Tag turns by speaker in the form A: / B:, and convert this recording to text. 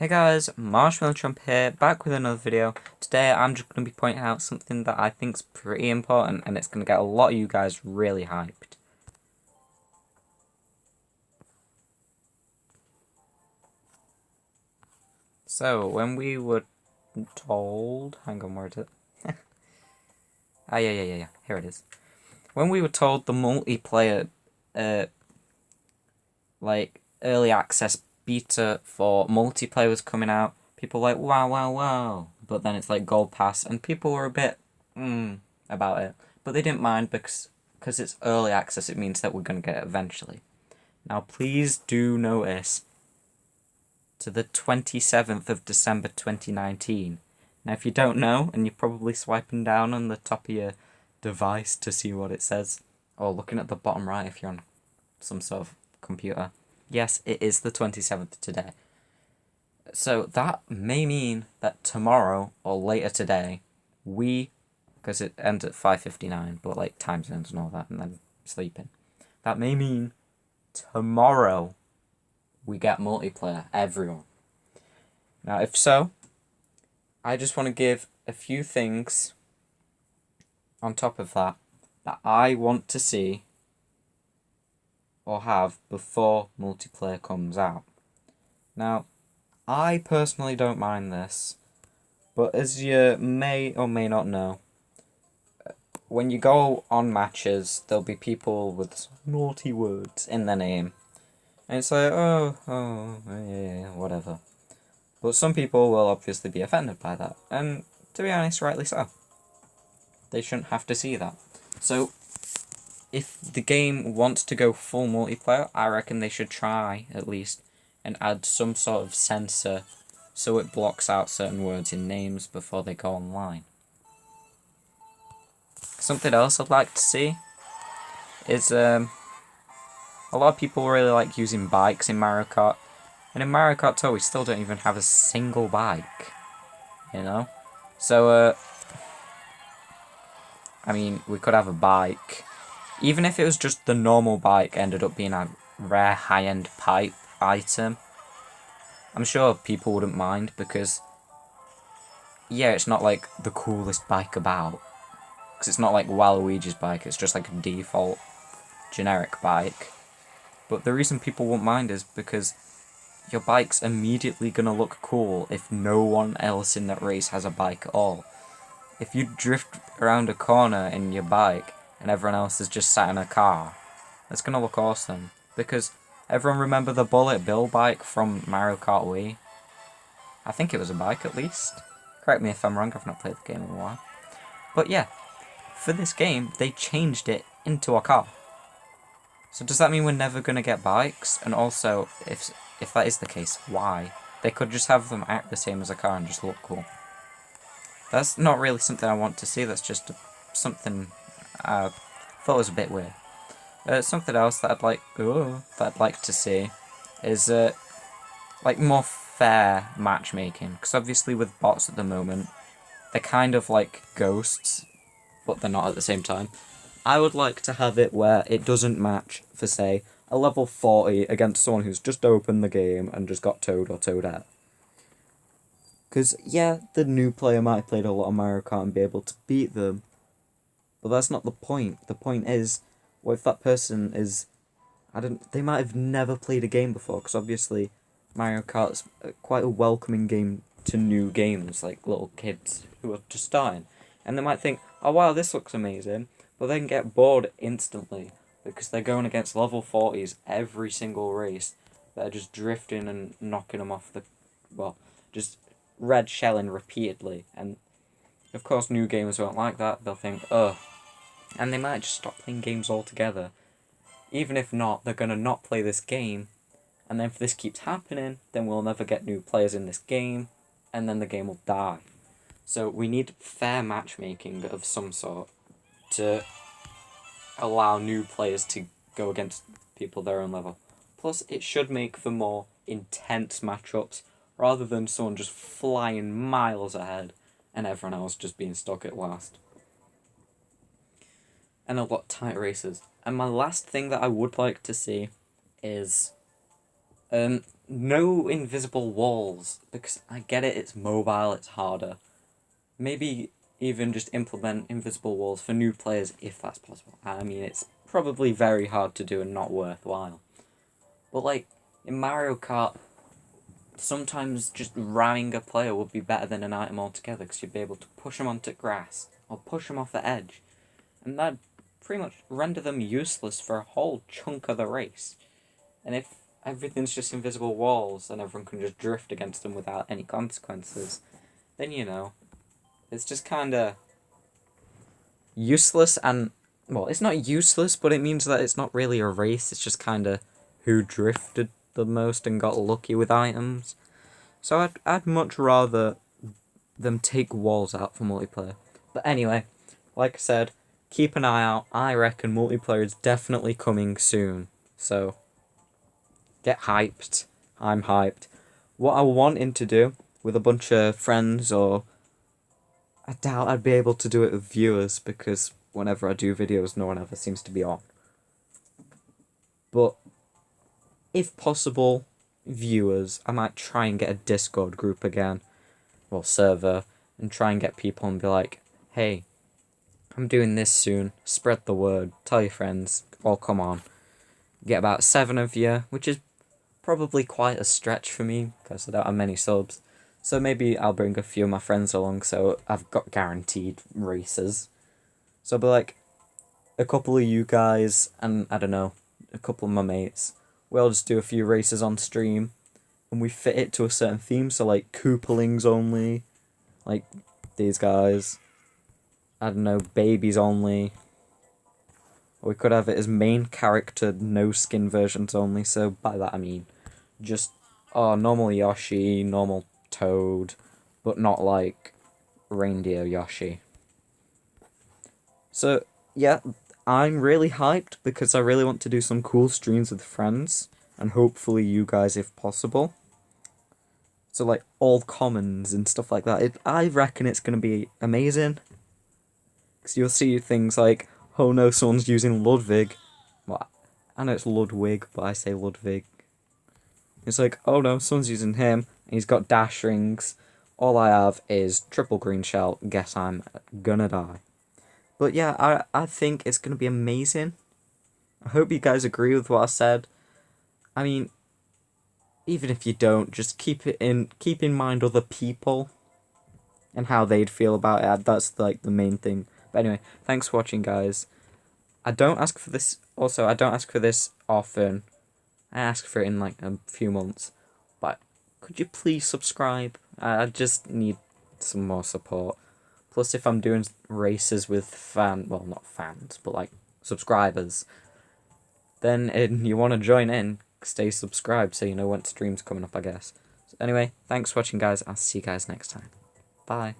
A: Hey guys, Marshmallow Trump here, back with another video. Today I'm just going to be pointing out something that I think is pretty important and it's going to get a lot of you guys really hyped. So, when we were told... Hang on, where is it? Yeah, here it is. When we were told the multiplayer, early access beta for multiplayer was coming out, people were like, wow. But then it's like gold pass, and people were a bit, about it. But they didn't mind because it's early access, it means that we're going to get it eventually. Now, please do notice to the 27th of December 2019. Now, if you don't know, and you're probably swiping down on the top of your device to see what it says, or looking at the bottom right if you're on some sort of computer, yes, it is the 27th today. So that may mean that tomorrow or later today, because it ends at 5:59, but like time zones and all that, and then sleeping. That may mean tomorrow we get multiplayer, everyone. Now, if so, I just want to give a few things on top of that I want to see or have before multiplayer comes out. Now, I personally don't mind this, but as you may or may not know, when you go on matches, there'll be people with naughty words in their name. And it's like, yeah, whatever. But some people will obviously be offended by that. And to be honest, rightly so. They shouldn't have to see that. So, if the game wants to go full multiplayer, I reckon they should try, at least, and add some sort of censor so it blocks out certain words in names before they go online. Something else I'd like to see is a lot of people really like using bikes in Mario Kart, and in Mario Kart Tour we still don't even have a single bike, you know? So, I mean, we could have a bike. Even if it was just the normal bike ended up being a rare high-end pipe item, I'm sure people wouldn't mind because, yeah, it's not like the coolest bike about. Because it's not like Waluigi's bike, it's just like a default generic bike. But the reason people won't mind is because your bike's immediately gonna look cool if no one else in that race has a bike at all. If you drift around a corner in your bike and everyone else is just sat in a car, that's gonna look awesome. Because everyone remember the Bullet Bill bike from Mario Kart Wii? I think it was a bike at least. Correct me if I'm wrong, I've not played the game in a while. But yeah, for this game, they changed it into a car. So does that mean we're never going to get bikes? And also, if that is the case, why? They could just have them act the same as a car and just look cool. That's not really something I want to see, that's just something I thought was a bit weird. Something else that I'd like to see is like more fair matchmaking. Because obviously with bots at the moment, they're kind of like ghosts, but they're not at the same time. I would like to have it where it doesn't match for, say, a level 40 against someone who's just opened the game and just got Toad or Toadette. Because, yeah, the new player might have played a lot of Mario Kart and be able to beat them, but that's not the point. The point is, what if that person is... they might have never played a game before, because obviously Mario Kart's quite a welcoming game to new games, like little kids who are just starting. And they might think, oh wow, this looks amazing, but they can get bored instantly because they're going against level 40s every single race. They're just drifting and knocking them off the... well, just red shelling repeatedly. And of course new gamers won't like that, they'll think, ugh. And they might just stop playing games altogether. Even if not, they're going to not play this game. And then if this keeps happening, then we'll never get new players in this game. And then the game will die. So we need fair matchmaking of some sort to allow new players to go against people their own level. Plus, it should make for more intense matchups rather than someone just flying miles ahead and everyone else just being stuck at last. And a lot tighter races. And my last thing that I would like to see is No invisible walls, because I get it, it's mobile, it's harder. Maybe even just implement invisible walls for new players if that's possible. I mean, it's probably very hard to do and not worthwhile. But like, in Mario Kart, sometimes just ramming a player would be better than an item altogether, because you'd be able to push them onto grass, or push them off the edge, and that'd pretty much render them useless for a whole chunk of the race. And if everything's just invisible walls and everyone can just drift against them without any consequences, then it's just kinda useless. And well, it's not useless, but it means that it's not really a race, it's just kinda who drifted the most and got lucky with items. So I'd much rather them take walls out for multiplayer. But anyway, like I said, keep an eye out. I reckon multiplayer is definitely coming soon. So get hyped. I'm hyped. What I wanted to do with a bunch of friends, or I doubt I'd be able to do it with viewers because whenever I do videos, no one ever seems to be on. But if possible, viewers, I might try and get a Discord group again, well, server, and try and get people and be like, hey, I'm doing this soon, spread the word, tell your friends, all come on. Get about 7 of you, which is probably quite a stretch for me, because I don't have many subs. So maybe I'll bring a few of my friends along, so I've got guaranteed races. So I'll be like, a couple of you guys, and I don't know, a couple of my mates. We'll just do a few races on stream, and we fit it to a certain theme, so like Koopalings only, like these guys. I don't know, babies only. Or we could have it as main character, no skin versions only, so by that I mean just, normal Yoshi, normal Toad, but not like reindeer Yoshi. So, yeah, I'm really hyped because I really want to do some cool streams with friends, and hopefully you guys if possible. So, like, all commons and stuff like that. I reckon it's going to be amazing. Because you'll see things like, oh no, someone's using Ludwig. Well, I know it's Ludwig, but I say Ludwig. It's like, oh no, someone's using him, and he's got dash rings. All I have is triple green shell. Guess I'm gonna die. But yeah, I think it's gonna be amazing. I hope you guys agree with what I said. I mean, even if you don't, just keep in mind other people and how they'd feel about it. That's like the main thing. But anyway, thanks for watching, guys. I don't ask for this. Also, I don't ask for this often. I ask for it in like a few months. But could you please subscribe? I just need some more support. Plus, if I'm doing races with well, not fans, but like subscribers, then you want to join in, stay subscribed so you know when stream's coming up, I guess. So anyway, thanks for watching, guys. I'll see you guys next time. Bye.